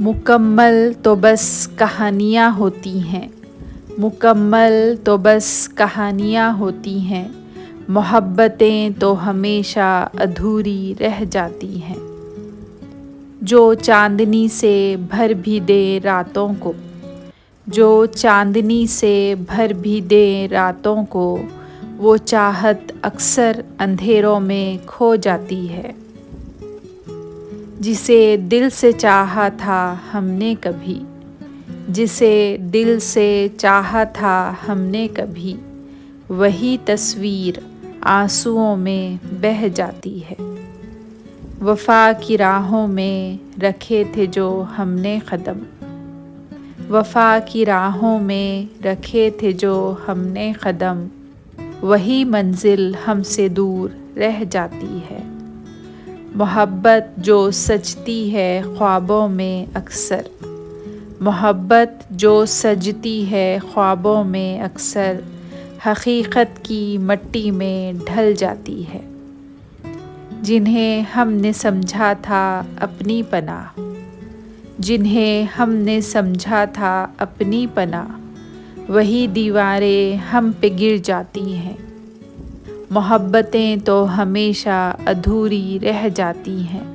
مکمل تو بس کہانیاں ہوتی ہیں، مکمل تو بس کہانیاں ہوتی ہیں، محبتیں تو ہمیشہ ادھوری رہ جاتی ہیں۔ جو چاندنی سے بھر بھی دے راتوں کو، جو چاندنی سے بھر بھی دے راتوں کو، وہ چاہت اکثر اندھیروں میں کھو جاتی ہے۔ جسے دل سے چاہا تھا ہم نے کبھی، جسے دل سے چاہا تھا ہم نے کبھی، وہی تصویر آنسوؤں میں بہہ جاتی ہے۔ وفا کی راہوں میں رکھے تھے جو ہم نے قدم، وفا کی راہوں میں رکھے تھے جو ہم نے قدم، وہی منزل ہم سے دور رہ جاتی ہے۔ محبت جو سجتی ہے خوابوں میں اکثر، محبت جو سجتی ہے خوابوں میں اکثر، حقیقت کی مٹی میں ڈھل جاتی ہے۔ جنہیں ہم نے سمجھا تھا اپنی پناہ، جنہیں ہم نے سمجھا تھا اپنی پناہ، وہی دیواریں ہم پہ گر جاتی ہیں۔ محبتیں تو ہمیشہ ادھوری رہ جاتی ہیں۔